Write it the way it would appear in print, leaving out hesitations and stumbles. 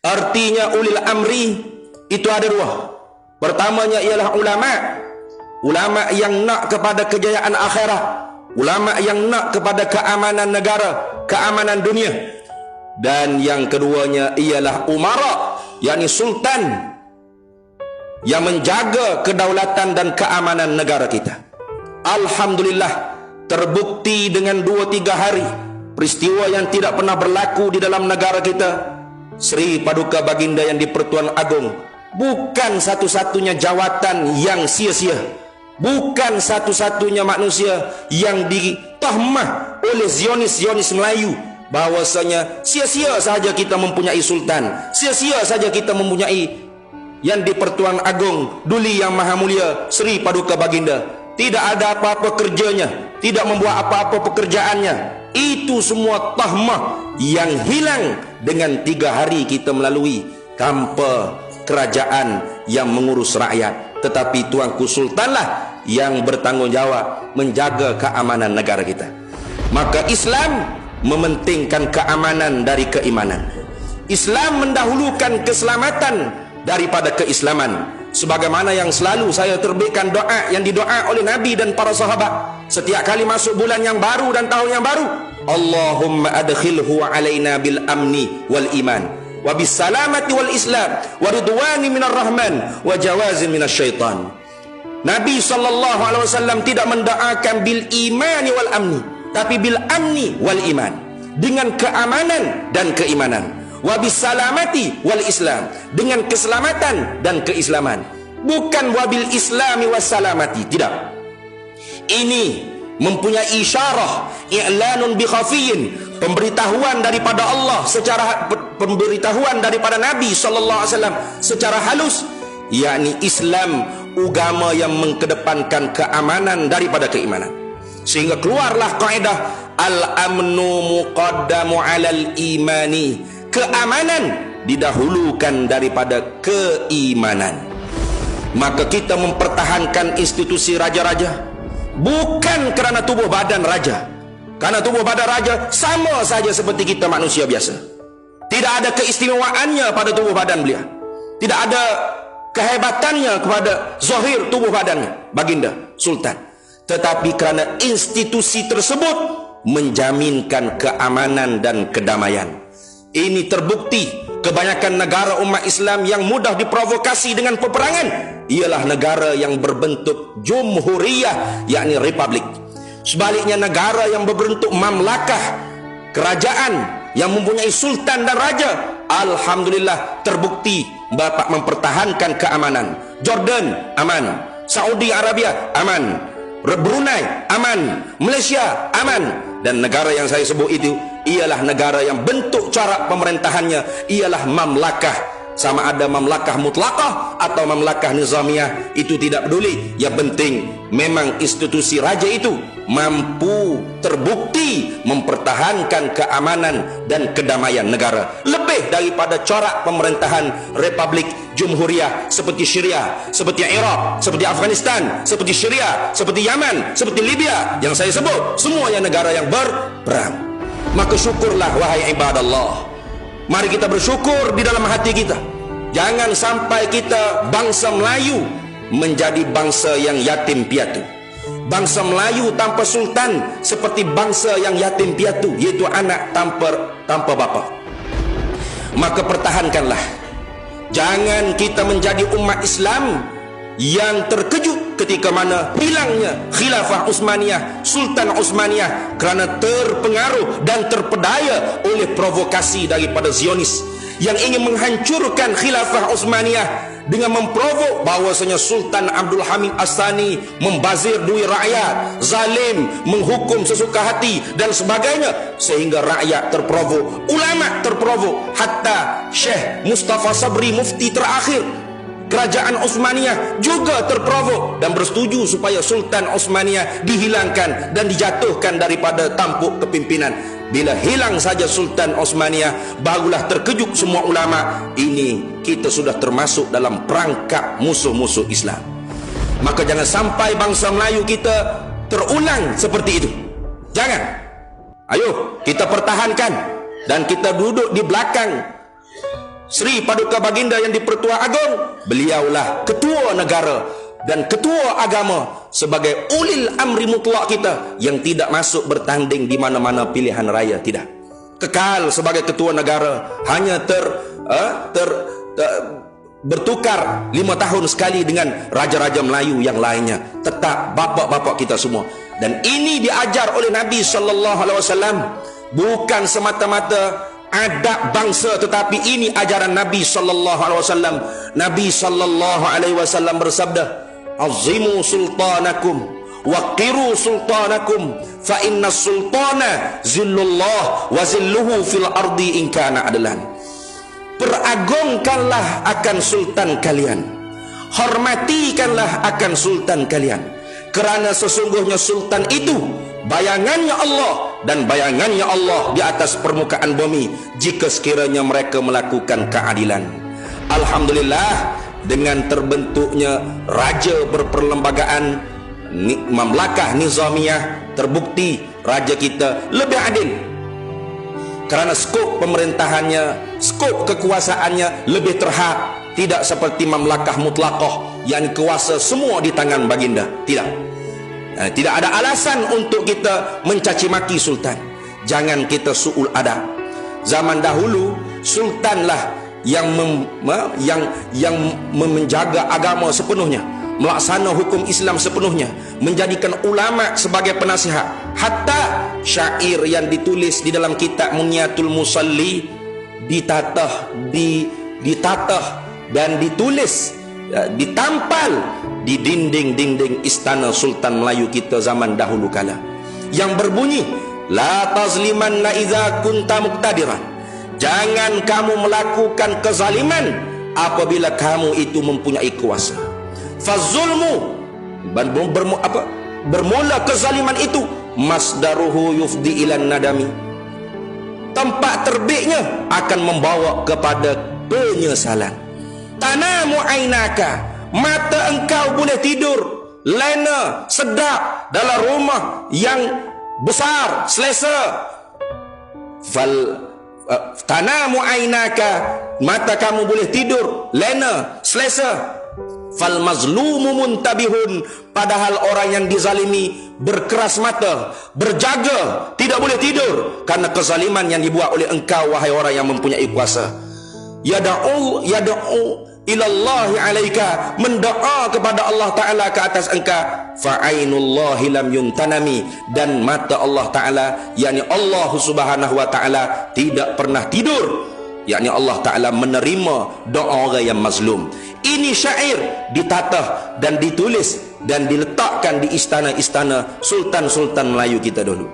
Artinya ulil amri itu ada dua. Pertamanya ialah ulama. Ulama yang nak kepada kejayaan akhirat, ulama yang nak kepada keamanan negara, keamanan dunia. Dan yang keduanya ialah umara, yakni sultan yang menjaga kedaulatan dan keamanan negara kita. Alhamdulillah, terbukti dengan 2-3 hari peristiwa yang tidak pernah berlaku di dalam negara kita. Sri Paduka Baginda yang di-Pertuan Agong bukan satu-satunya jawatan yang sia-sia, bukan satu-satunya manusia yang ditahmah oleh Zionis Melayu bahwasanya sia-sia saja kita mempunyai sultan, sia-sia saja kita mempunyai yang di-Pertuan Agong Duli Yang Maha Mulia Sri Paduka Baginda. Tidak ada apa-apa kerjanya, tidak membuat apa-apa pekerjaannya. Itu semua tahmah yang hilang dengan 3 hari kita melalui tanpa kerajaan yang mengurus rakyat. Tetapi Tuanku Sultanlah yang bertanggungjawab menjaga keamanan negara kita. Maka Islam mementingkan keamanan dari keimanan. Islam mendahulukan keselamatan daripada keislaman. Sebagaimana yang selalu saya terbitkan doa yang didoa oleh Nabi dan para sahabat setiap kali masuk bulan yang baru dan tahun yang baru. Allahumma adkhilhu alaina bil amni wal iman wa bis salamati wal islam wa ridwani minar rahman wa jawazin minas syaitan. Nabi SAW tidak mendoakan bil imani wal amni, tapi bil amni wal iman, dengan keamanan dan keimanan. Wabis salamati wal islam, dengan keselamatan dan keislaman. Bukan wabil islami was salamati, tidak. Ini mempunyai isyarah, i'lanun bi khafiyin, pemberitahuan daripada Allah secara pemberitahuan daripada Nabi SAW secara halus, yakni Islam agama yang mengedepankan keamanan daripada keimanan. Sehingga keluarlah kaedah al-amnu muqaddamu 'alal imani, keamanan didahulukan daripada keimanan. Maka kita mempertahankan institusi raja-raja bukan kerana tubuh badan raja. Karena tubuh badan raja sama saja seperti kita manusia biasa. Tidak ada keistimewaannya pada tubuh badan beliau, tidak ada kehebatannya kepada zahir tubuh badannya Baginda Sultan. Tetapi kerana institusi tersebut menjaminkan keamanan dan kedamaian. Ini terbukti kebanyakan negara umat Islam yang mudah diprovokasi dengan peperangan ialah negara yang berbentuk jumhuriyah, yakni republik. Sebaliknya negara yang berbentuk mamlakah, kerajaan yang mempunyai sultan dan raja, alhamdulillah terbukti dapat mempertahankan keamanan. Jordan aman, Saudi Arabia aman, Brunei aman, Malaysia aman. Dan negara yang saya sebut itu ialah negara yang bentuk cara pemerintahannya ialah mamlakah. Sama ada mamlakah mutlakah atau mamlakah nizamiyah, itu tidak peduli. Yang penting memang institusi raja itu mampu terbukti mempertahankan keamanan dan kedamaian negara lebih daripada corak pemerintahan republik jumhuriyah seperti Syria, seperti Iraq, seperti Afghanistan, seperti Syria, seperti Yaman, seperti Libya yang saya sebut, semuanya negara yang berperang. Maka syukurlah wahai ibadallah, mari kita bersyukur di dalam hati kita. Jangan sampai kita bangsa Melayu menjadi bangsa yang yatim piatu. Bangsa Melayu tanpa sultan seperti bangsa yang yatim piatu, iaitu anak tanpa bapa. Maka pertahankanlah. Jangan kita menjadi umat Islam yang terkejut ketika mana hilangnya khilafah Utsmaniyah, Sultan Utsmaniyah, kerana terpengaruh dan terpedaya oleh provokasi daripada Zionis yang ingin menghancurkan khilafah Utsmaniyah dengan memprovok bahwasanya Sultan Abdul Hamid As-Tsani membazir duit rakyat, zalim, menghukum sesuka hati dan sebagainya, sehingga rakyat terprovok, ulama terprovok, hatta Syekh Mustafa Sabri mufti terakhir kerajaan Utsmaniyah juga terprovok dan bersetuju supaya Sultan Utsmaniyah dihilangkan dan dijatuhkan daripada tampuk kepimpinan. Bila hilang saja Sultan Utsmaniyah, barulah terkejut semua ulama, ini kita sudah termasuk dalam perangkap musuh-musuh Islam. Maka jangan sampai bangsa Melayu kita terulang seperti itu. Jangan. Ayo kita pertahankan dan kita duduk di belakang Sri Paduka Baginda yang di-Pertua Agong, beliaulah ketua negara dan ketua agama sebagai ulil amri mutlak kita yang tidak masuk bertanding di mana-mana pilihan raya, tidak. Kekal sebagai ketua negara, hanya bertukar 5 tahun sekali dengan raja-raja Melayu yang lainnya. Tetap bapak-bapak kita semua. Dan ini diajar oleh Nabi SAW, bukan semata-mata adab bangsa, tetapi ini ajaran Nabi SAW. Nabi SAW bersabda, azimu sultanakum waqiru sultanakum fa inna sultana zillullah wa zilluhu fil ardi in kana adlan. Peragungkanlah akan sultan kalian, hormatikanlah akan sultan kalian, kerana sesungguhnya sultan itu bayangannya Allah, dan bayangannya Allah di atas permukaan bumi jika sekiranya mereka melakukan keadilan. Alhamdulillah, dengan terbentuknya raja berperlembagaan, mamlakah nizamiyah, terbukti raja kita lebih adil, kerana skop pemerintahannya, skop kekuasaannya lebih terhad. Tidak seperti mamlakah mutlaqah yang kuasa semua di tangan baginda. Tidak ada alasan untuk kita mencaci maki sultan. Jangan kita su'ul adab. Zaman dahulu sultanlah yang menjaga agama sepenuhnya, melaksana hukum Islam sepenuhnya, menjadikan ulama sebagai penasihat. Hatta syair yang ditulis di dalam kitab Munyatul Musalli ditatah dan ditulis, ditampal di dinding-dinding istana Sultan Melayu kita zaman dahulu kala, yang berbunyi, la tazlimanna idza kunta muqtadiran. Jangan kamu melakukan kezaliman apabila kamu itu mempunyai kuasa. Fazulmu, bermula kezaliman itu, masdaruhu yufdi ilan nadami. Tempat terbitnya akan membawa kepada penyesalan. Tanamu ainaka, mata engkau boleh tidur lena, sedap dalam rumah yang besar, selesa. Tanamu ainaka, mata kamu boleh tidur lena, selesa. Fal mazlumu muntabihun, padahal orang yang dizalimi berkeras mata, berjaga, tidak boleh tidur karena kezaliman yang dibuat oleh engkau, wahai orang yang mempunyai kuasa. Yada'u ilallahi alaika, mendoa kepada Allah Ta'ala ke atas engkau. Fa'ainullahi lam yuntanami, dan mata Allah Ta'ala, yakni Allah Subhanahu wa Ta'ala tidak pernah tidur, yakni Allah Ta'ala menerima doa orang yang mazlum. Ini syair ditatah dan ditulis dan diletakkan di istana-istana sultan-sultan Melayu kita dulu.